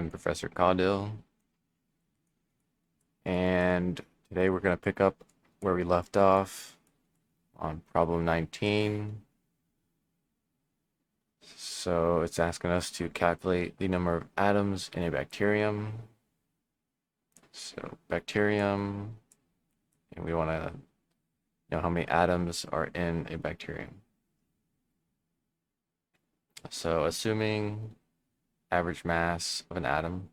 I'm Professor Caudill, and today we're going to pick up where we left off on problem 19. So it's asking us to calculate the number of atoms in a bacterium. So bacterium, and we want to know how many atoms are in a bacterium. So assuming average mass of an atom,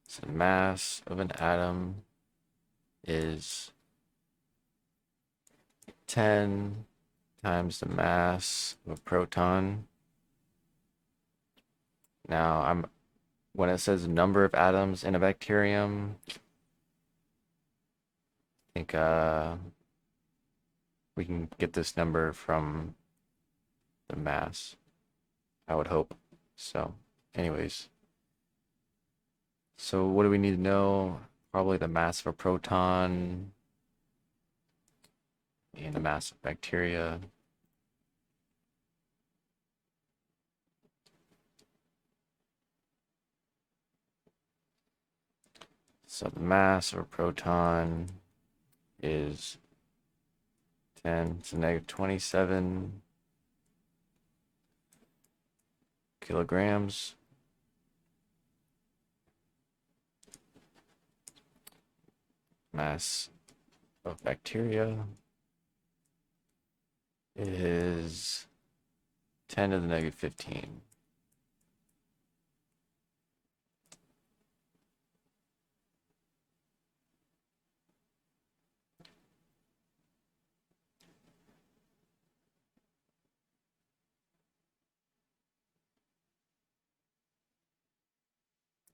so mass of an atom is 10 times the mass of a proton. Now, when it says number of atoms in a bacterium, I think we can get this number from the mass. I would hope. So, anyways, so what do we need to know? Probably the mass of a proton and the mass of bacteria. So the mass of a proton is 10 to the negative 27 kilograms. Mass of bacteria is 10 to the negative 15.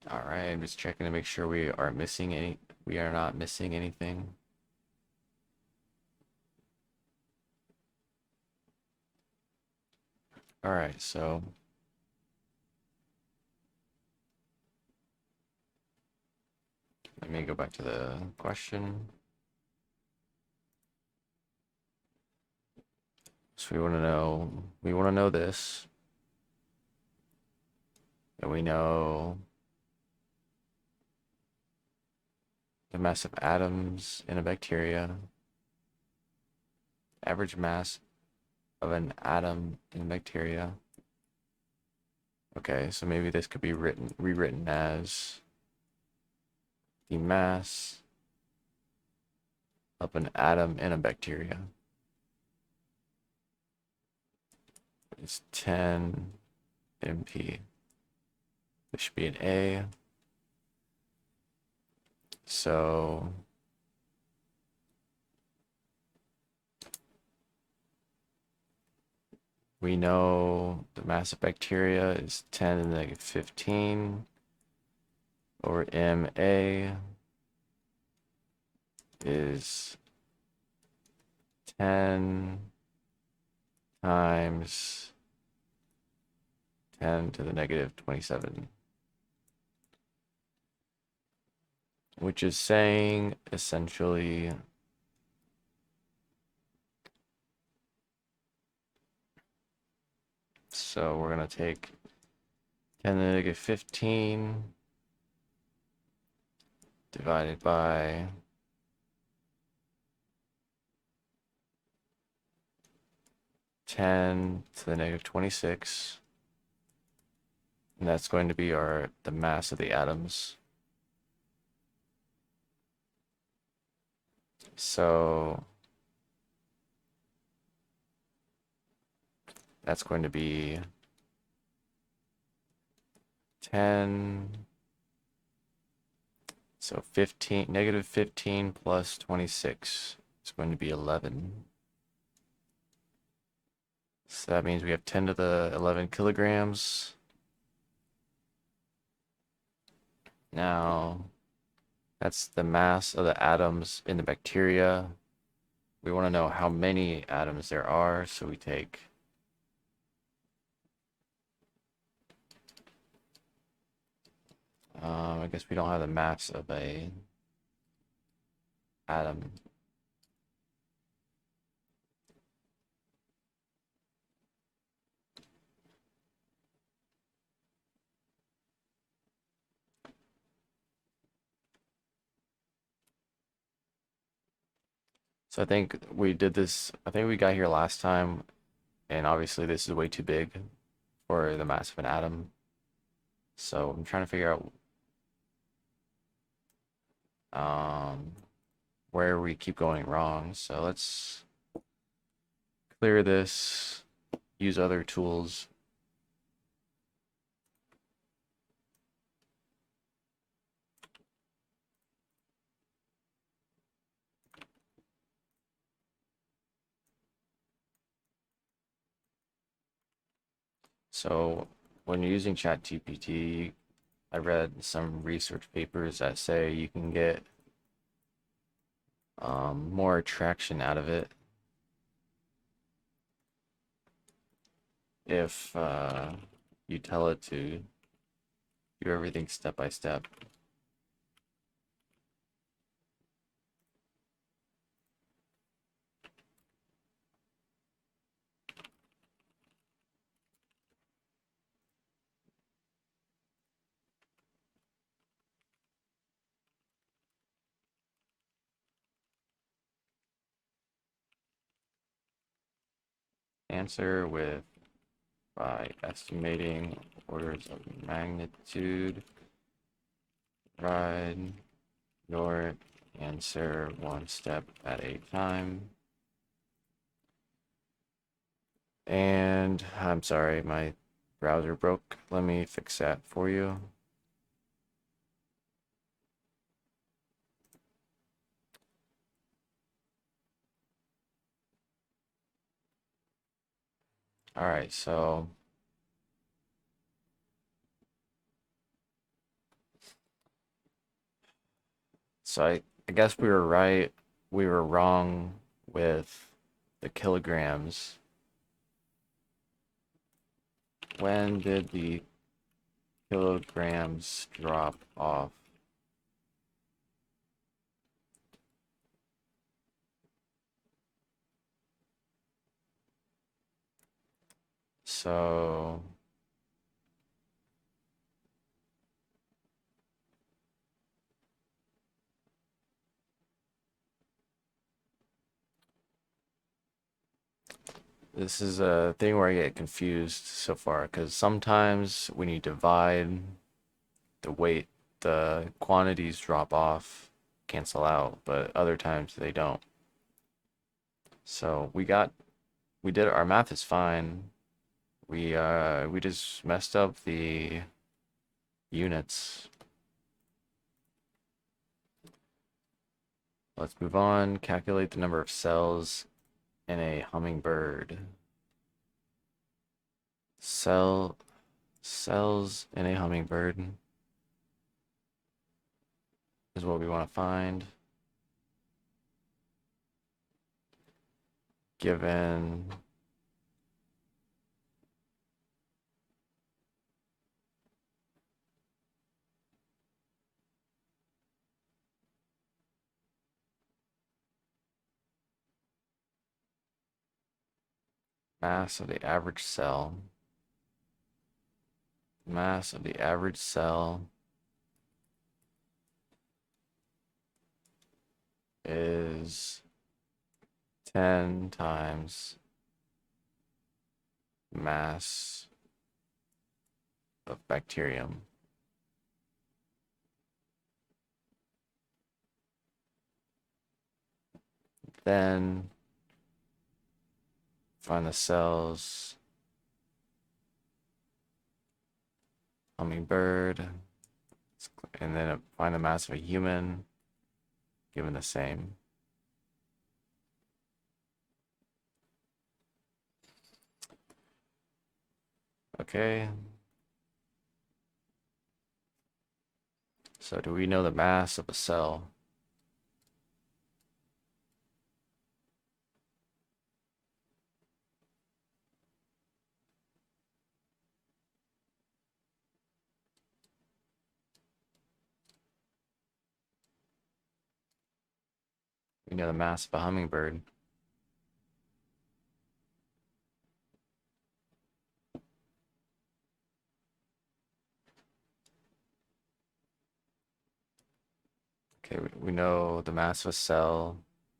All right, I'm just checking to make sure we are not missing anything. All right, so let me go back to the question. So we want to know this. And we know the mass of atoms in a bacteria, average mass of an atom in bacteria. Okay, so maybe this could be rewritten as the mass of an atom in a bacteria is 10 MP. This should be an A. So we know the mass of bacteria is 10 to the negative 15 over MA is 10 times 10 to the negative 27, which is saying essentially so we're going to take 10 to the negative 15 divided by 10 to the negative 26, and that's going to be the mass of the atoms. So that's going to be 10, so 15, negative 15 plus 26 is going to be 11. So that means we have 10 to the 11 kilograms. Now, that's the mass of the atoms in the bacteria. We want to know how many atoms there are, so we take I guess we don't have the mass of a atom. So I think we did this, I think we got here last time, and obviously this is way too big for the mass of an atom. So I'm trying to figure out um, where we keep going wrong. So let's clear this, use other tools. So when you're using ChatGPT, I read some research papers that say you can get more traction out of it if you tell it to do everything step by step. Answer with by estimating orders of magnitude. Write your answer one step at a time. And I'm sorry, my browser broke. Let me fix that for you. All right, so I guess we were right. We were wrong with the kilograms. When did the kilograms drop off? So this is a thing where I get confused so far because sometimes when you divide the weight, the quantities drop off, cancel out, but other times they don't. So we did our math is fine. We just messed up the units. Let's move on. Calculate the number of cells in a hummingbird. Cells in a hummingbird is what we want to find. Given mass of the average cell. Mass of the average cell is 10 times mass of bacterium. Then find the cells, hummingbird, and then find the mass of a human, given the same. Okay. So do we know the mass of a cell? We know the mass of a hummingbird. Okay, we know the mass of a cell.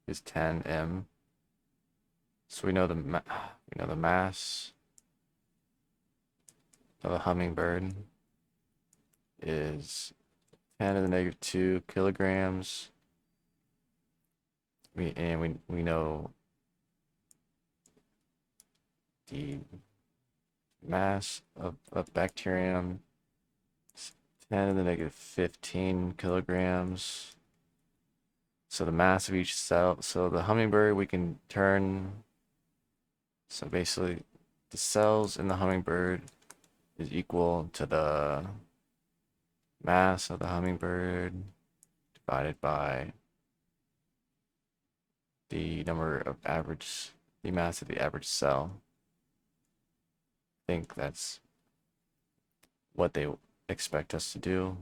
is 10 m. So we know the mass of a hummingbird is 10 to the negative 2 kilograms. We know the mass of bacterium is 10 to the negative 15 kilograms. So the mass of each cell. So the hummingbird we can turn. So basically, the cells in the hummingbird is equal to the mass of the hummingbird divided by the mass of the average cell. I think that's what they expect us to do.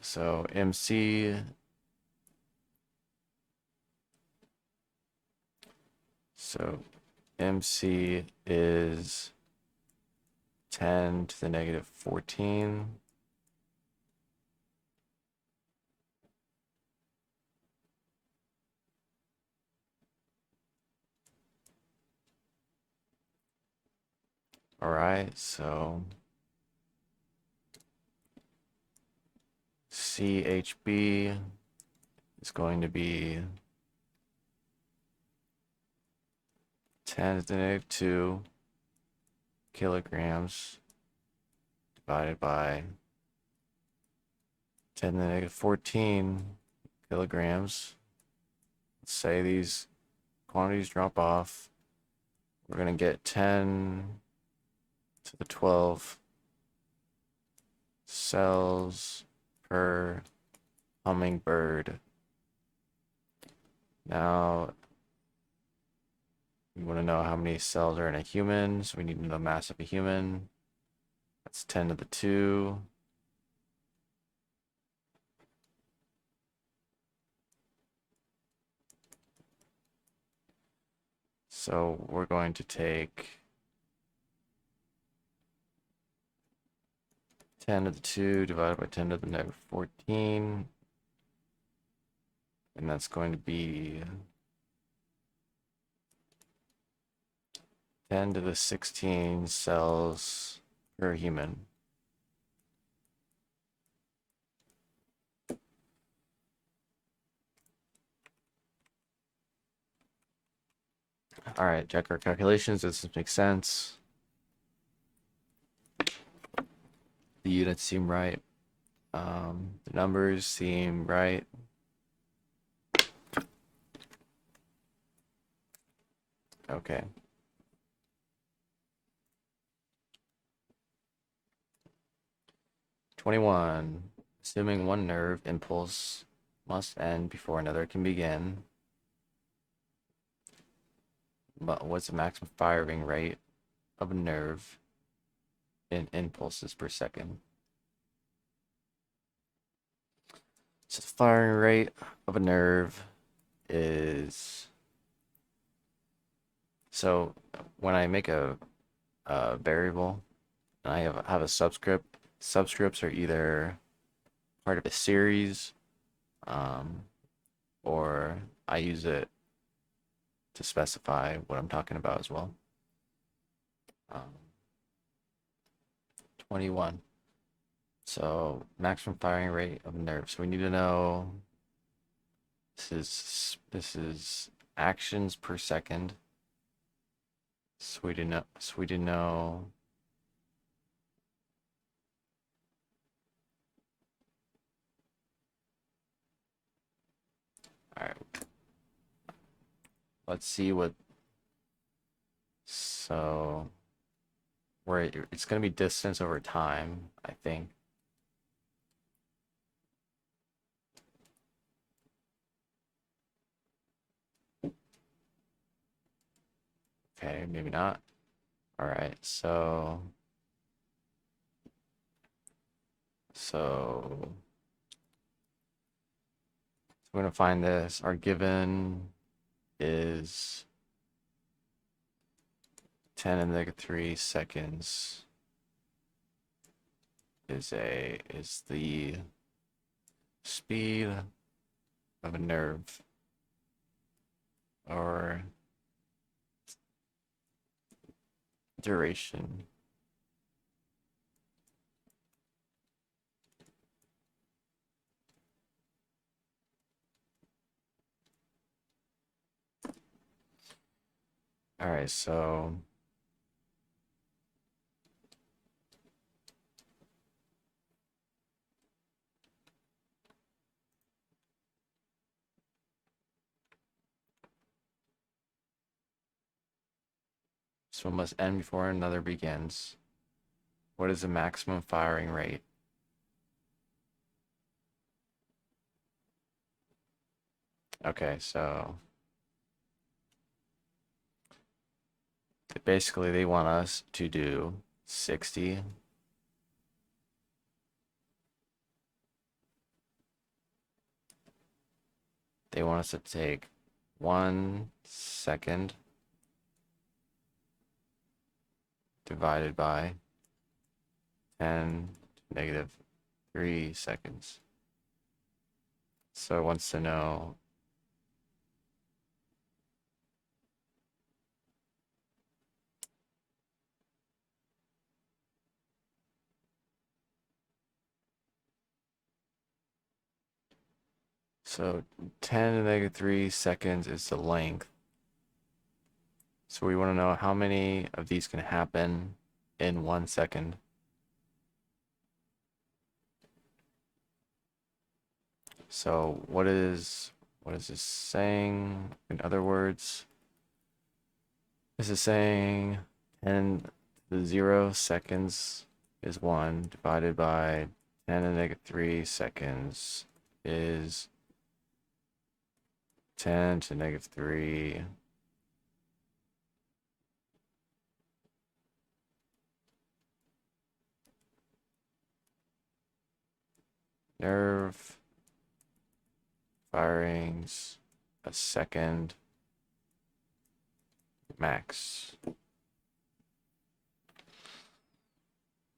So MC, MC is 10 to the negative 14. All right, so CHB is going to be 10 to the negative 2 kilograms divided by 10 to the negative 14 kilograms. Let's say these quantities drop off. We're going to get 10 to the 12 cells per hummingbird. Now, we want to know how many cells are in a human, so we need to know the mass of a human. That's 10 to the 2. So we're going to take 10 to the 2 divided by 10 to the negative 14. And that's going to be 10 to the 16 cells per human. All right, check our calculations. Does this make sense? The units seem right. The numbers seem right. Okay. "21. Assuming one nerve impulse must end before another can begin. But what's the maximum firing rate of a nerve in impulses per second?" So the firing rate of a nerve is, so when I make a variable and I have a subscript, subscripts are either part of a series, or I use it to specify what I'm talking about as well. 21. So maximum firing rate of nerve. So we need to know, this is actions per second. So we didn't know. All right. Let's see what. So it's going to be distance over time, I think. Okay, maybe not. All right, so we're going to find this. Our given is 10 to the negative 3 seconds is the speed of a nerve or duration. All right, so this one must end before another begins. What is the maximum firing rate? Okay, so basically they want us to do 60. They want us to take 1 second divided by 10 to negative 3 seconds. So it wants to know so 10 to negative 3 seconds is the length. So we want to know how many of these can happen in 1 second. So what is this saying? In other words, this is saying 10 to the 0 seconds is 1 divided by 10 to the negative 3 seconds is 10 to the negative 3. Nerve firings a second max.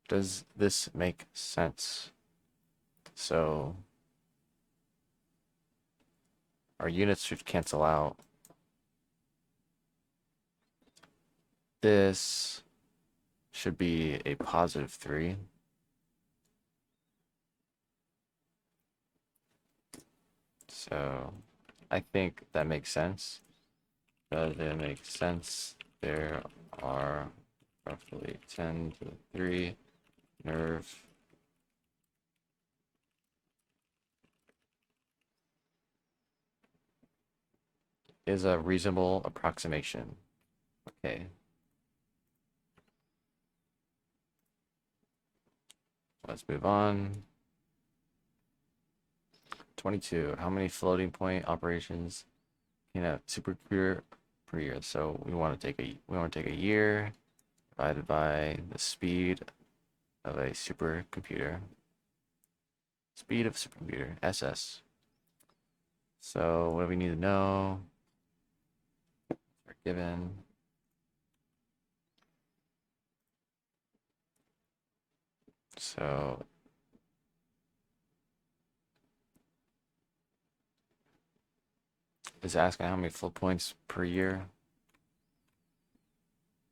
Does this make sense? So our units should cancel out. This should be a positive 3. So I think that makes sense. Does it make sense? There are roughly 10 to the 3 nerve is a reasonable approximation. Okay. Let's move on. 22. How many floating point operations can a supercomputer per year? So we want to take a year divided by the speed of a supercomputer. Speed of supercomputer, SS. So what do we need to know? We're given so it's asking how many float points per year.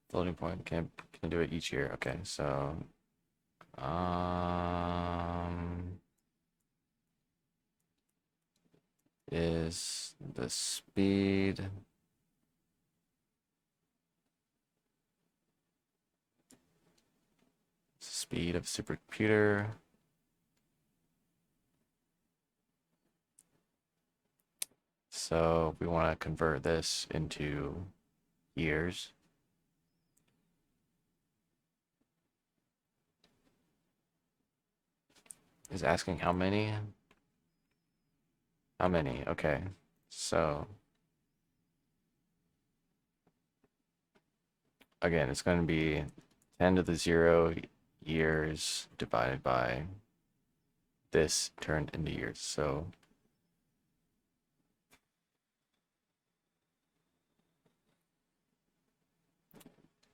Floating point can do it each year. Okay, so is the speed of supercomputer so we want to convert this into years. Is asking how many? How many? Okay. So again, it's going to be 10 to the 0 years divided by this turned into years. So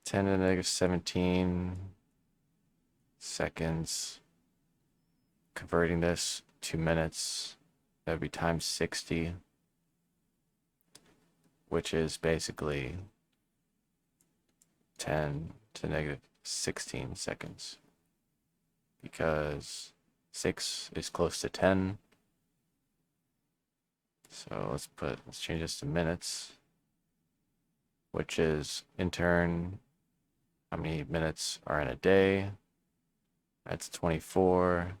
ten to the negative 17 seconds, converting this to minutes That would be times 60, which is basically 10 to negative 16 seconds. Because 6 is close to 10. So let's change this to minutes, which is in turn how many minutes are in a day. That's 24.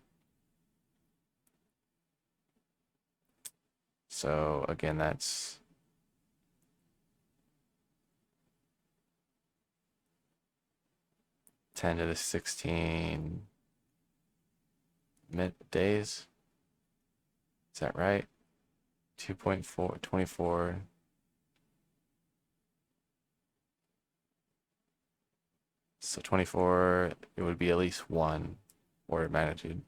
So again, that's 10 to the 16 days. Is that right? 2.4, 24. So 24, it would be at least 1 order of magnitude.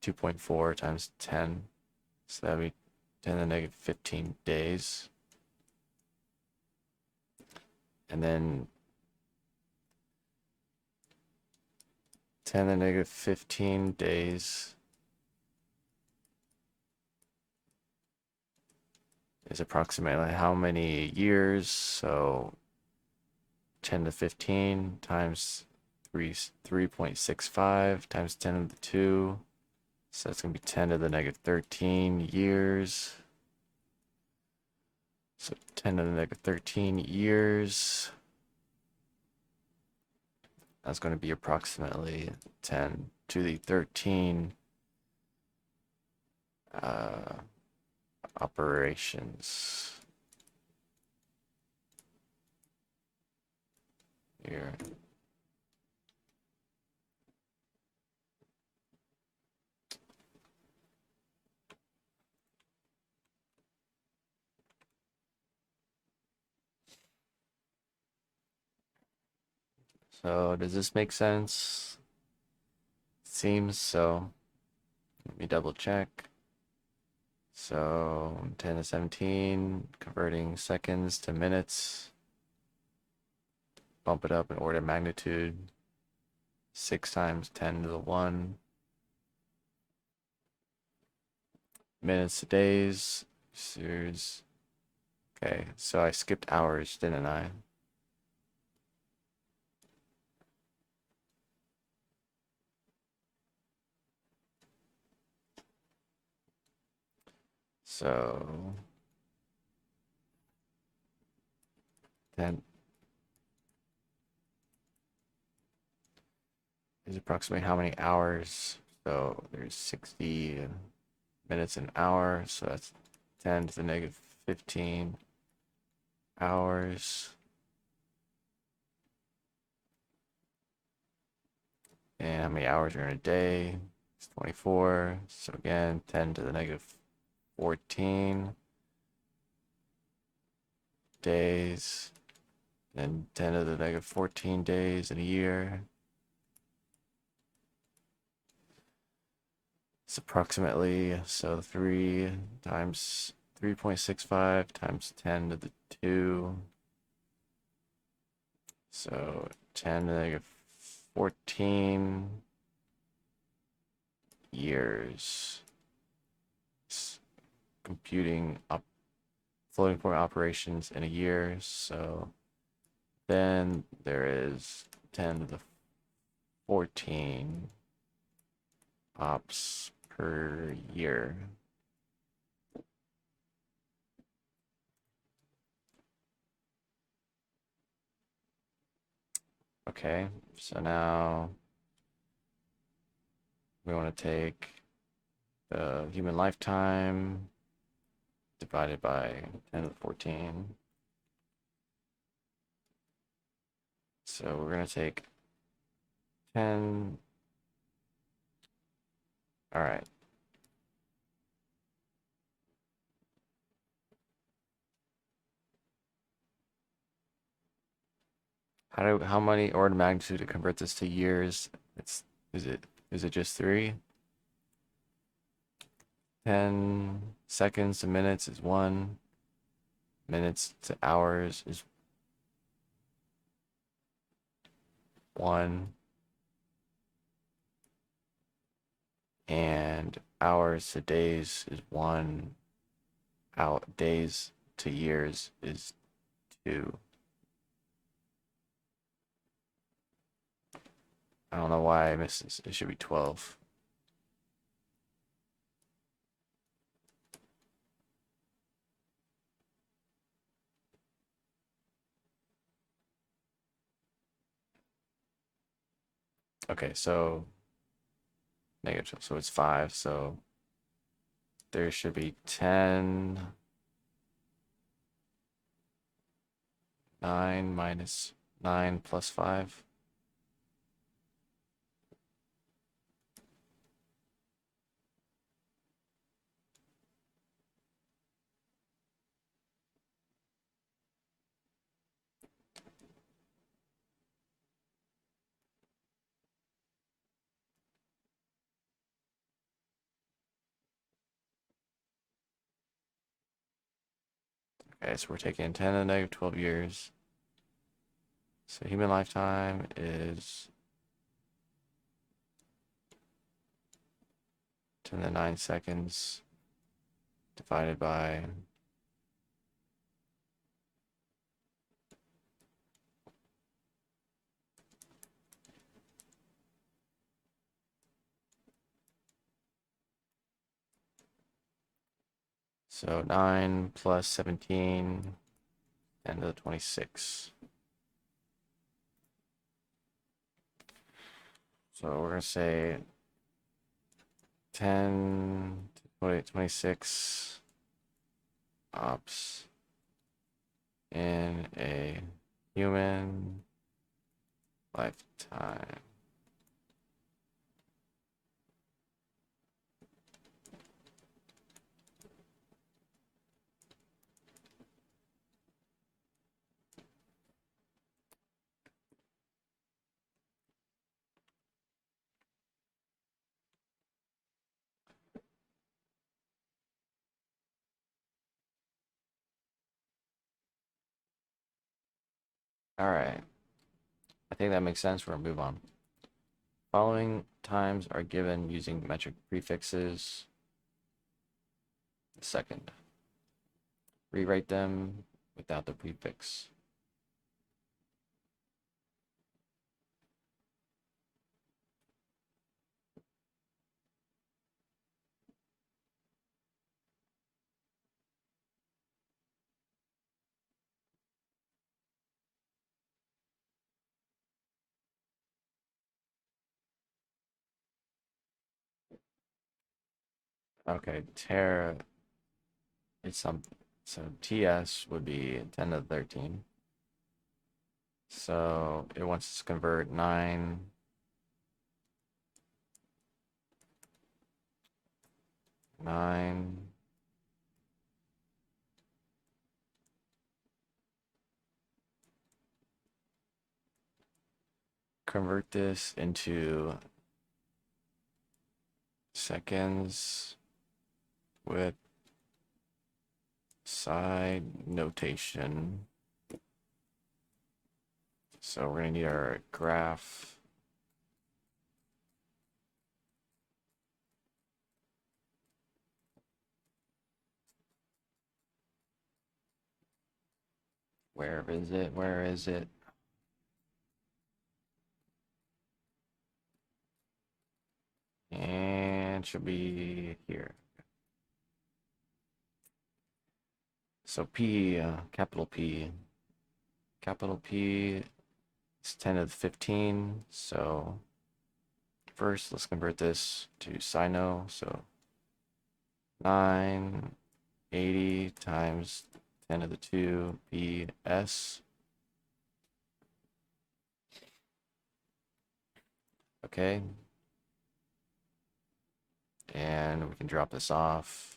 2.4 times 10. So that would be 10 to the negative 15 days. And then 10 to the negative 15 days is approximately how many years? So 10 to 15 times 3.65 times 10 to the 2. So that's going to be 10 to the negative 13 years. So 10 to the negative 13 years. That's going to be approximately 10 to the 13 operations here. So does this make sense? Seems so. Let me double check. So 10 to 17, converting seconds to minutes. Bump it up in order of magnitude. 6 times 10 to the 1. Minutes to days. Series. Okay, so I skipped hours, didn't I? So 10 is approximately how many hours? So there's 60 minutes an hour, so that's 10 to the negative 15 hours. And how many hours are in a day? It's 24. So again, 10 to the negative 14 days. And 10 to the negative 14 days in a year. It's approximately, so 3 times 3.65 times 10 to the 2. So 10 to the negative 14 years. It's computing floating point operations in a year. So then there is 10 to the 14 ops per year. Okay, so now we want to take the human lifetime divided by 10 to the 14. So we're going to take 10. All right. How many order of magnitude to convert this to years? Is it just 3? 10 seconds to minutes is 1. Minutes to hours is 1. and hours to days is 1, out days to years is 2. I don't know why I missed this. It should be 12. Okay, so negative, so it's 5. So there should be 10, 9 minus 9 plus 5. Okay, so we're taking 10 to the negative 12 years. So human lifetime is 10 to the 9 seconds divided by so 9 plus 17, 10 to the 26. So we're going to say 10 to 26 ops in a human lifetime. All right. I think that makes sense. We're going to move on. Following times are given using metric prefixes. Second. Rewrite them without the prefix. Okay, Terra, it's some, so TS would be 10 to the 13. So it wants to convert 9, 9, convert this into seconds with side notation. So we're gonna need our graph. Where is it? Where is it? And should be here. So P, capital P is 10 to the 15. So first, let's convert this to sino. So 980 times 10 to the 2 PS. Okay. And we can drop this off.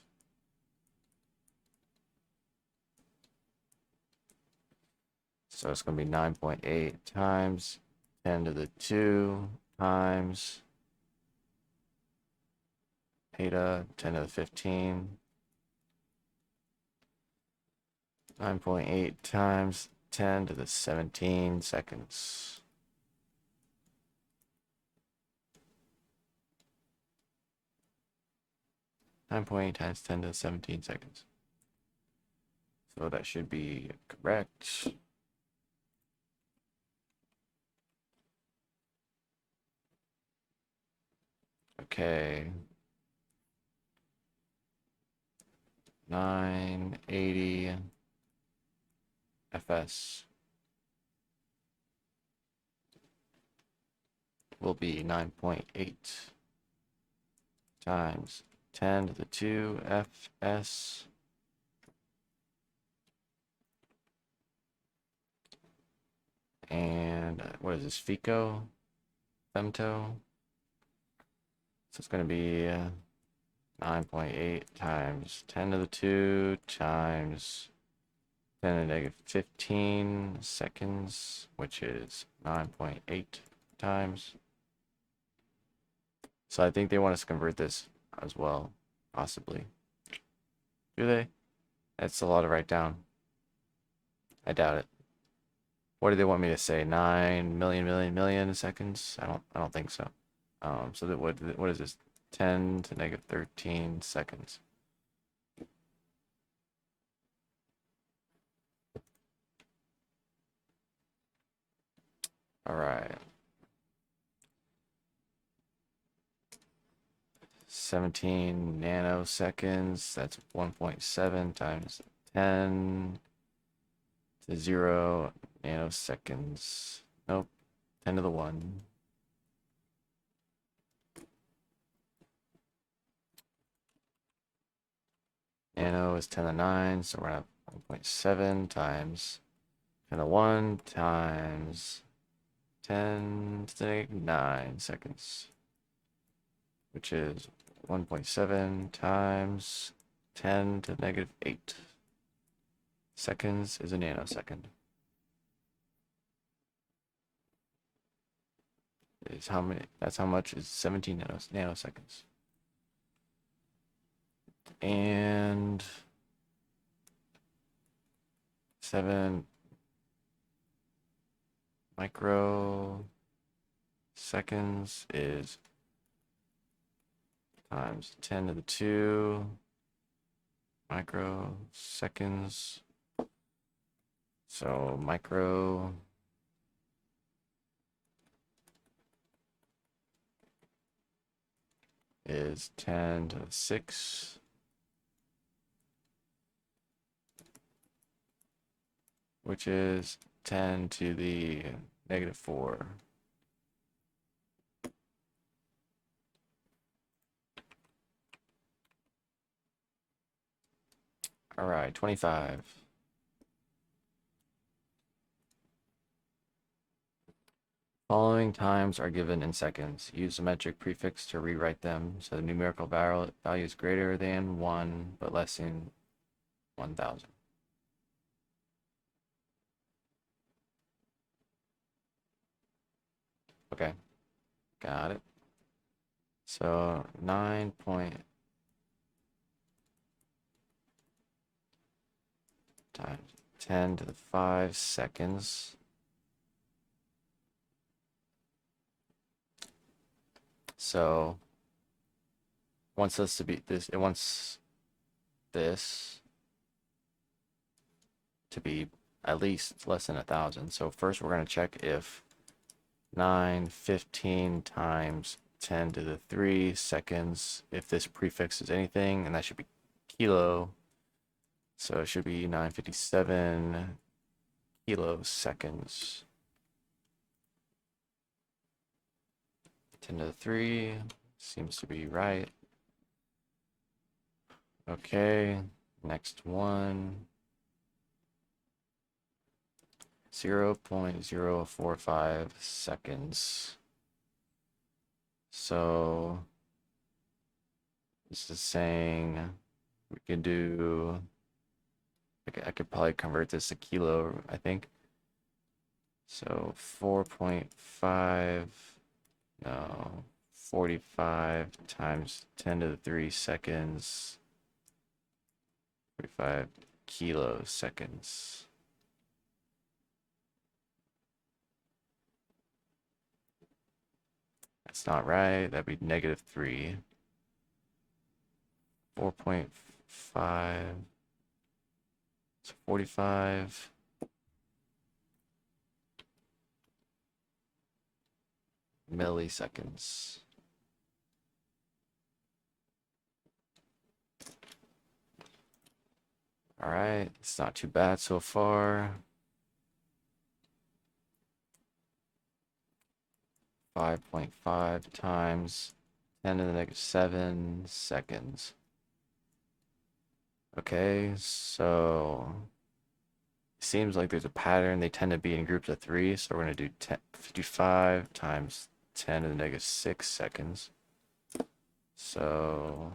So it's going to be 9.8 times 10 to the 2 times eta 10 to the 15. 9.8 times 10 to the 17 seconds. 9.8 times 10 to the 17 seconds. So that should be correct. Okay. 980 FS will be 9.8 times 10 to the 2 FS and what is this, femto? So it's going to be 9.8 times 10 to the 2 times 10 to the negative 15 seconds, which is 9.8 times. So I think they want us to convert this as well, possibly. Do they? That's a lot to write down. I doubt it. What do they want me to say? 9 million seconds? I don't think so. So that what is this? 10 to negative 13 seconds. All right. 17 nanoseconds. That's 1.7 times 10 to 0 nanoseconds. Nope. 10 to the 1. Nano is 10 to the 9, so we're going to have 1.7 times 10 to the 1 times 10 to the negative 9 seconds, which is 1.7 times 10 to the negative 8 seconds is a nanosecond. Is how many? That's how much is 17 nanoseconds. And 7 microseconds is times 10 to the 2 microseconds. So micro is 10 to the 6, which is 10 to the negative 4. All right, 25. Following times are given in seconds. Use the metric prefix to rewrite them so the numerical value is greater than 1 but less than 1,000. Okay, got it. So 9 point times 10 to the 5 seconds. So wants this to be this, it wants this to be at least less than 1,000. So first we're going to check if 915 times 10 to the 3 seconds, if this prefix is anything, and that should be kilo. So it should be 957 kiloseconds. 10 to the 3 seems to be right. Okay, next one. 0.045 seconds. So this is saying we could do, I could probably convert this to kilo, I think. So 4.5, no, 45 times 10 to the 3 seconds, 45 kiloseconds. That's not right. That'd be -3. 4.5. So 45 milliseconds. All right, it's not too bad so far. 5.5 times 10 to the negative 7 seconds. Okay, so it seems like there's a pattern. They tend to be in groups of 3, so we're going to do 55 times 10 to the negative 6 seconds. So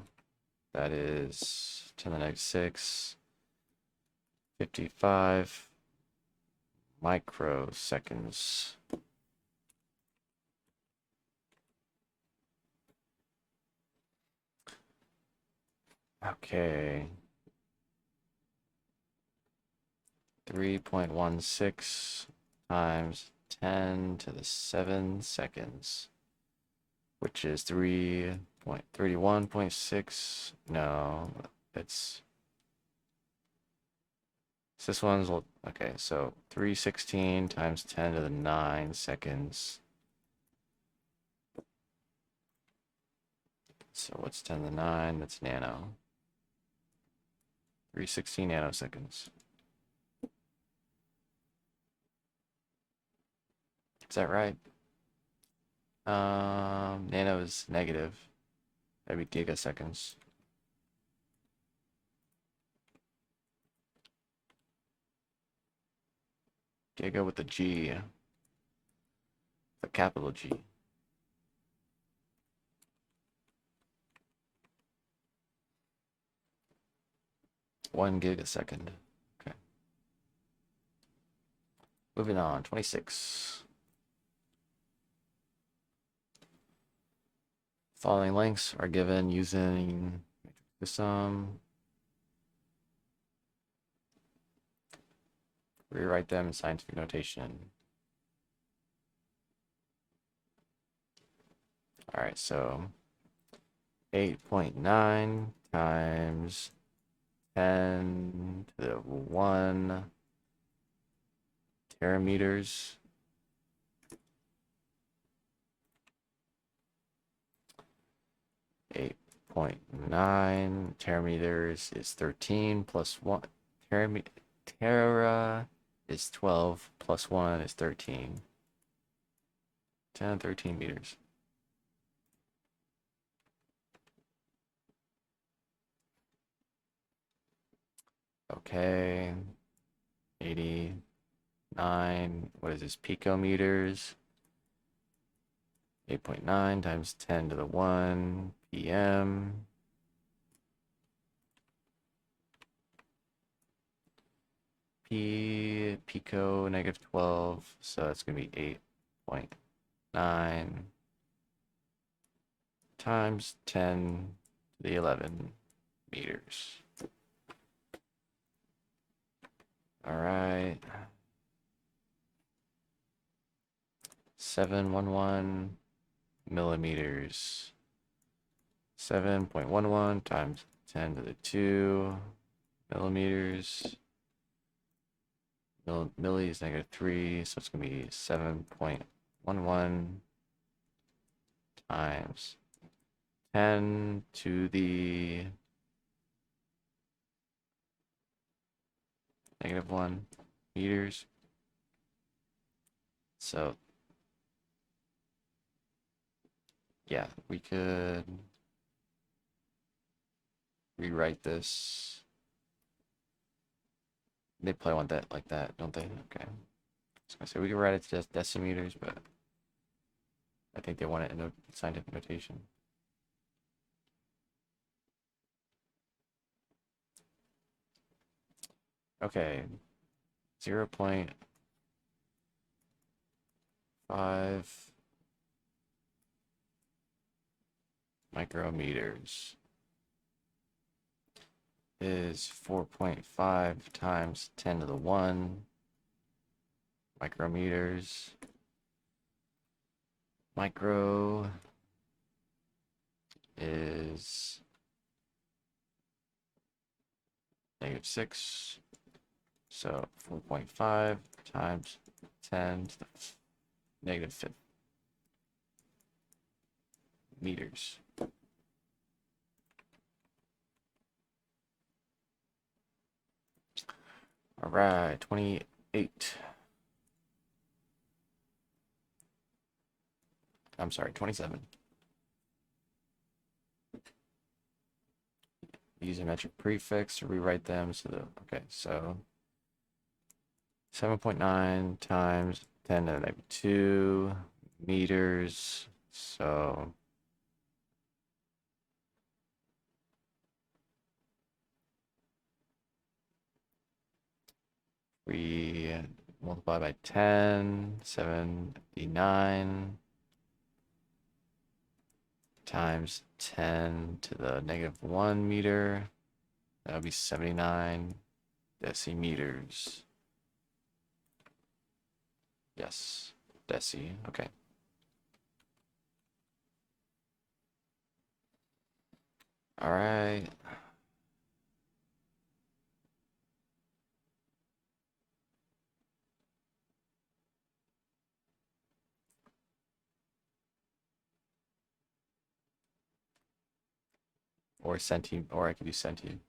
that is 10 to the negative 6, 55 microseconds. Okay. 3.16 times 10 to the 7 seconds, which is 3.31.6. No, it's this one's okay. So 316 times 10 to the 9 seconds. So what's 10 to the 9? That's nano. 316 nanoseconds. Is that right? Nano is negative. That'd be gigaseconds. Giga with the G. The capital G. 1 gigasecond. Okay. Moving on, 26. Following links are given using system. Rewrite them in scientific notation. All right, so 8.9 times 10 to the 1 terameters. 8.9 terameters is 13 plus 1. Tera is 12 plus 1 is 13. 10, 13 meters. Okay. 89. What is this? Picometers. 8.9 times 10 to the 1 PM. Pico negative 12. So that's going to be 8.9 times 10 to the 11 meters. All right. 711 millimeters. 7.11 times 10 to the 2 millimeters. Milli is negative 3, so it's going to be 7.11 times 10 to the negative 1 meters. So, yeah, we could rewrite this. They probably want that like that, don't they? Okay. So we could write it to just decimeters, but I think they want it in a scientific notation. Okay. 0.5 micrometers is 4.5 times 10 to the 1 micrometers. Micro is -6. So 4.5 times 10 to the -5 meters. All right, 28. I'm sorry, 27. Use a metric prefix to rewrite them. So okay, so 7.9 times 10 to the -2 meters. So we multiply by 10, 79 times 10 to the -1 meter. That would be 79 decimeters. Yes, deci. Okay. All right. Or centi, or I could do centi.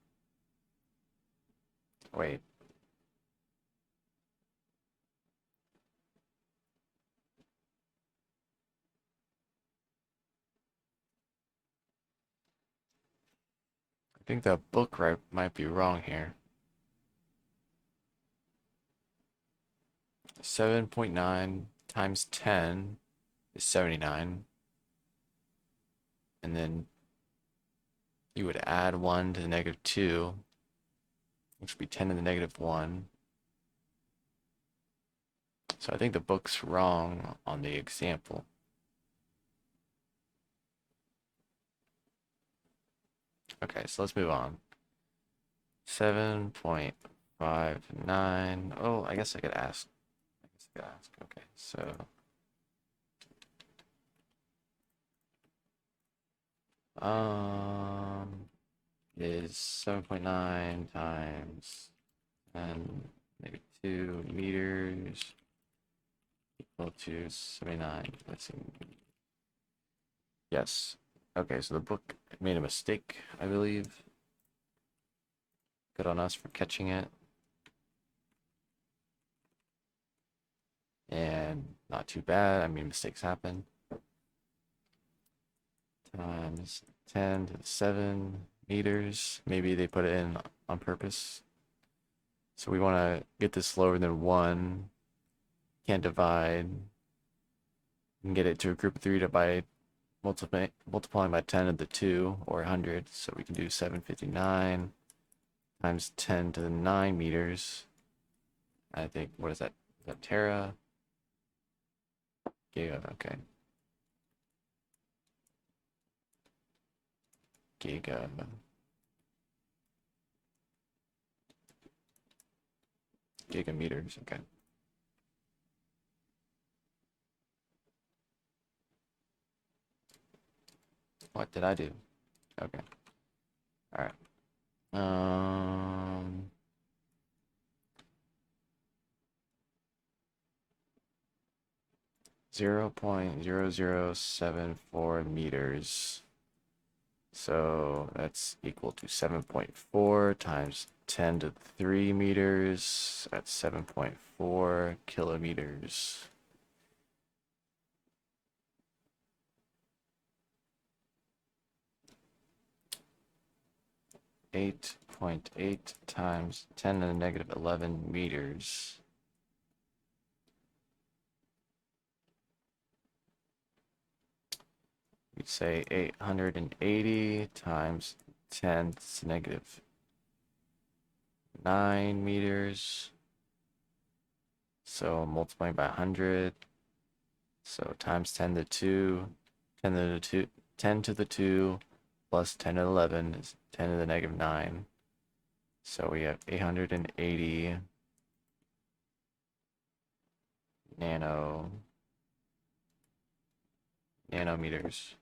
Wait. I think the book right might be wrong here. 7.9 times 10 is 79. And then you would add 1 to the -2, which would be 10 to the -1. So I think the book's wrong on the example. Okay, so let's move on. 7.59. Oh, I guess I could ask. Okay, so is 7.9 times 10 -2 meters equal to 79. Let's see. Yes. Okay, so the book made a mistake, I believe. Good on us for catching it. And not too bad. I mean, mistakes happen. Times 10 to the 7 meters. Maybe they put it in on purpose. So we want to get this lower than 1. Can't divide. We can get it to a group of 3 by multiplying by 10 to the 2, or 100. So we can do 759 times 10 to the 9 meters. I think, what is that? Is that tera? Giga, okay. Giga. Gigameters, okay. What did I do? Okay. All right. 0.0074 meters. So that's equal to 7.4 times 10 to the 3 meters. That's 7.4 kilometers. 8.8 times 10 to the -11 meters. We'd say 880 times 10 to the -9 meters. So multiplying by 100. So times 10 to the 2, 10 to the 2, 10 to the 2 plus 10 to the 11 is 10 to the -9. So we have 880 nanometers.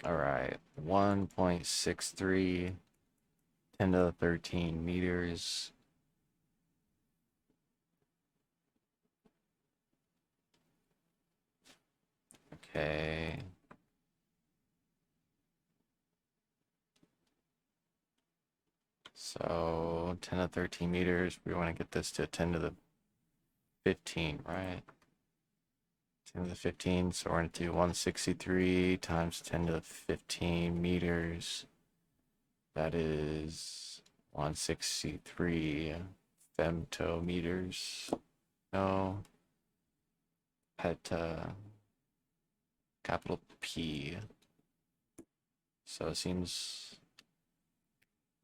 All right, 1.63 10 to the 13 meters. Okay. So 10 to 13 meters, we want to get this to 10 to the 15, right? 10 to the 15, so we're going to do 163 times 10 to the 15 meters. That is 163 femtometers. No. Peta. Capital P. So it seems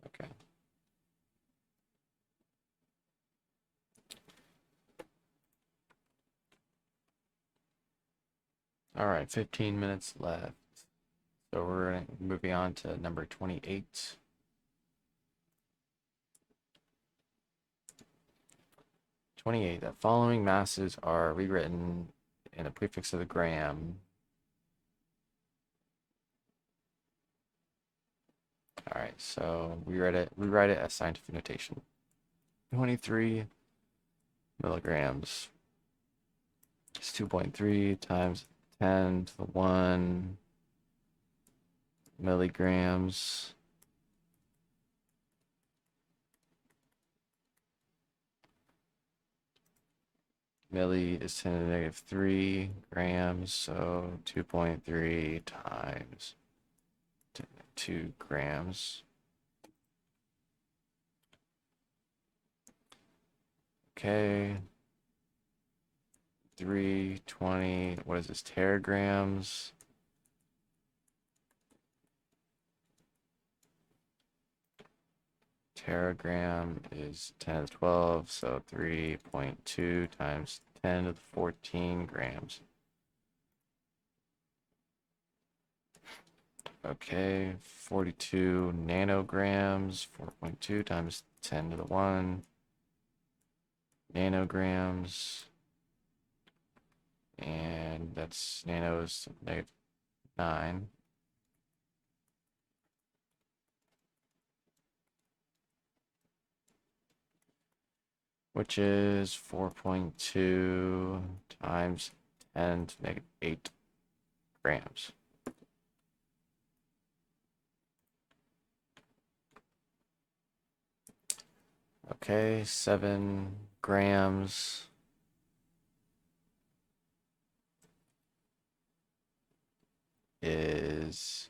okay. All right, 15 minutes left. So we're moving on to number 28. 28. The following masses are rewritten in a prefix of the gram. All right, so we write it as scientific notation. 23 milligrams. It's 2.3 times 10 to the 1 milligrams. Milli is 10 to the negative 3 grams, so 2.3 times 2 grams. Okay. 320, what is this, teragrams? Teragram is 10 to the 12, so 3.2 times 10 to the 14 grams. Okay, 42 nanograms, 4.2 times 10 to the 1 nanograms. And that's nanos negative 9. Which is 4.2 times 10 to the negative 8 grams. Okay, 7 grams is,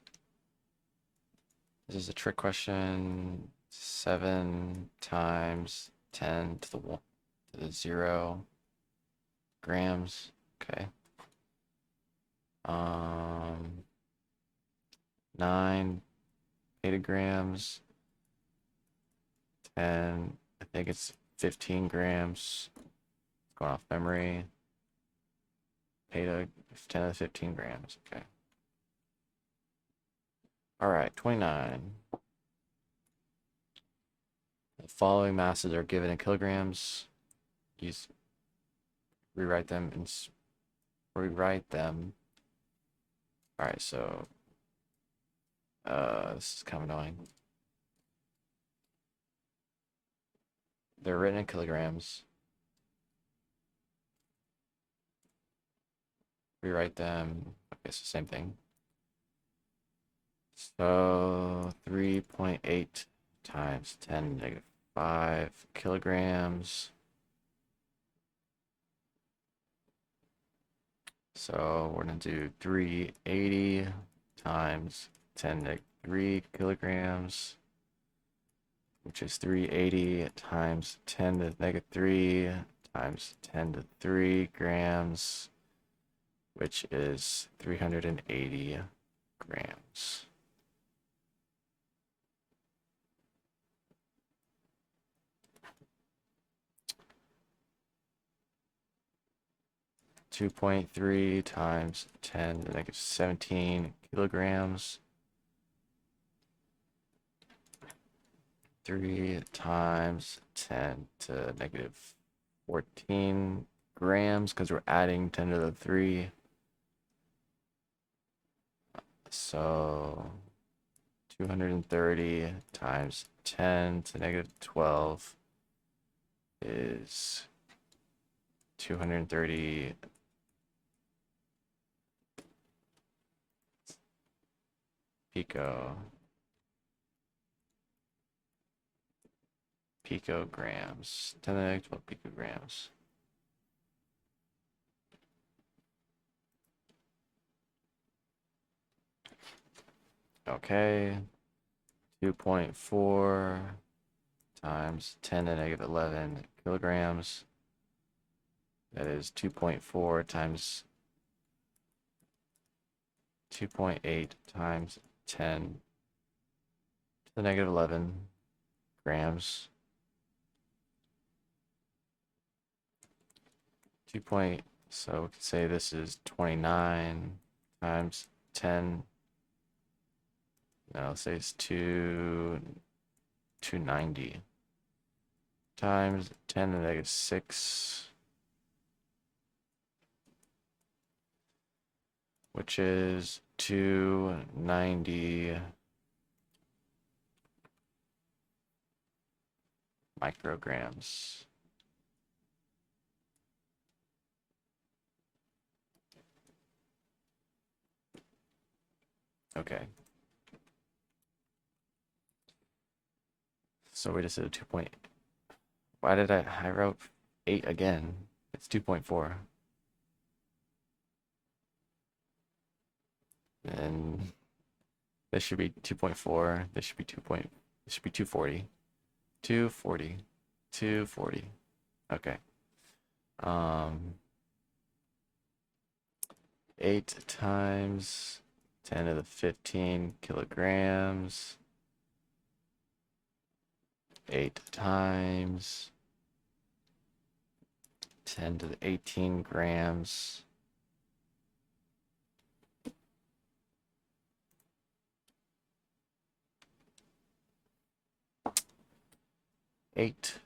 this is a trick question, 7 times 10 to the 0 grams. Okay. 9 petagrams, 10, I think it's 15 grams, going off memory. Peta, 10 to the 15 grams, okay. All right, 29. The following masses are given in kilograms. Use rewrite them. All right, so this is kind of annoying. They're written in kilograms. Rewrite them. I guess the same thing. So 3.8 times 10 to the negative 5 kilograms. So we're going to do 380 times 10 to the 3 kilograms, which is 380 times 10 to the negative 3 times 10 to the 3 grams, which is 380 grams. 2.3 times 10 to the negative 17 kilograms. 3 times 10 to the negative 14 grams, because we're adding 10 to the 3. So 230 times 10 to negative 12 is 230 picograms. 10 to the negative 12 picograms. Okay. 2.4 times 10 to the negative 11 kilograms. That is 2.4 times 2.8 times 10 to the negative 11 grams. 2 point, so we could say this is 29 times 10. No, let's say it's 290 times 10 to the negative 6, which is 290 micrograms. Okay. So we just did a 2 point. Why did I wrote 8 again? It's 2.4. And this should be 2.4. This should be 2 point. This should be 240. 240. 240. Okay. 8 times 10 to the 15 kilograms. 8 times 10 to the 18 grams. Eight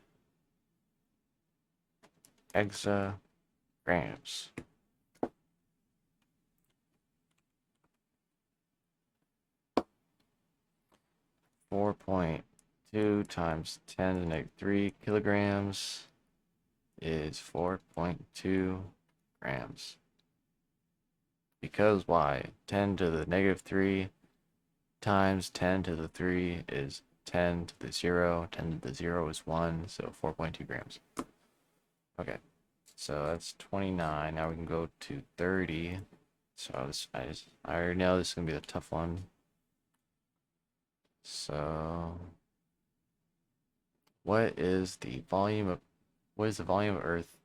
exagrams. Four point 2 times 10 to the negative 3 kilograms is 4.2 grams. Because why? 10 to the negative 3 times 10 to the 3 is 10 to the 0. 10 to the 0 is 1, so 4.2 grams. Okay, so that's 29. Now we can go to 30. So I already know this is going to be a tough one. So what is the volume of Earth?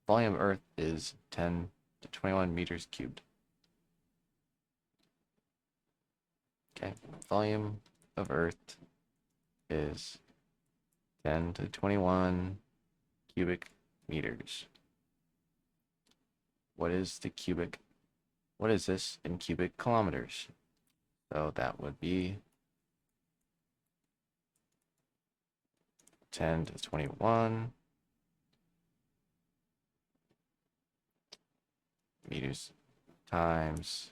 Volume of Earth is 10 to 21 meters cubed. Okay, volume of Earth is 10 to 21 cubic meters. What is this in cubic kilometers? So that would be 10 to 21 meters times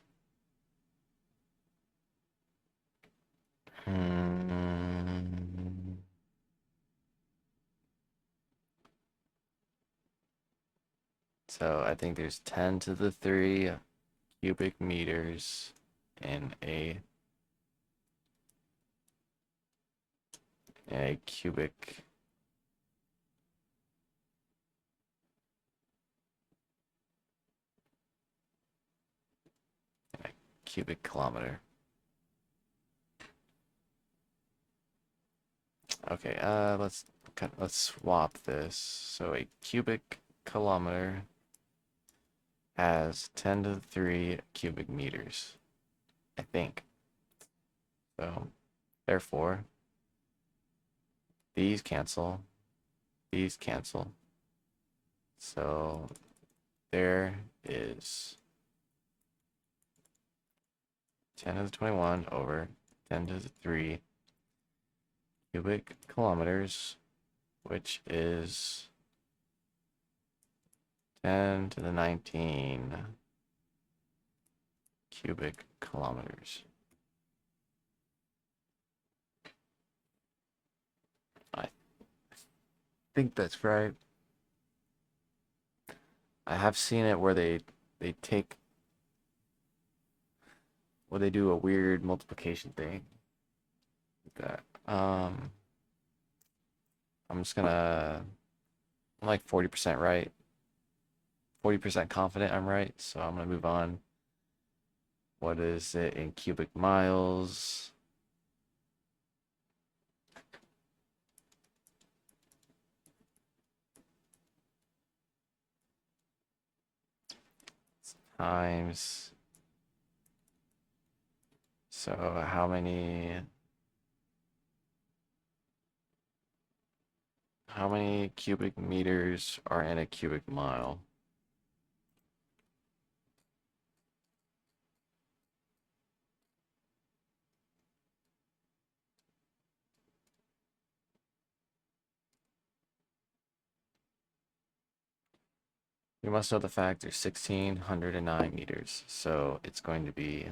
so I think there's 10 to the 3 cubic meters in a cubic kilometer. Okay, let's swap this. So a cubic kilometer has 10 to the 3 cubic meters, I think. So therefore, these cancel. These cancel. So there is 10 to the 21 over 10 to the 3 cubic kilometers, which is 10 to the 19 cubic kilometers. I think that's right. I have seen it where they take where they do a weird multiplication thing. That I'm just gonna I'm like 40% right. 40% confident I'm right, so I'm gonna move on. What is it in cubic miles? Times. So how many cubic meters are in a cubic mile? We must know the fact there's 1,609 meters, so it's going to be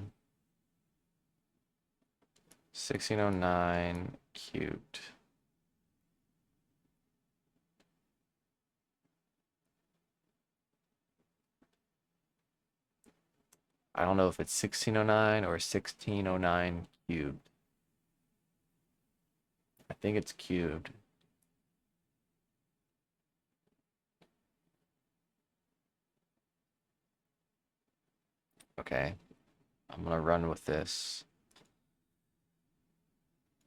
1609 cubed. I don't know if it's 1609 or 1609 cubed. I think it's cubed. Okay, I'm gonna run with this.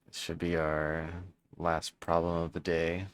This should be our last problem of the day.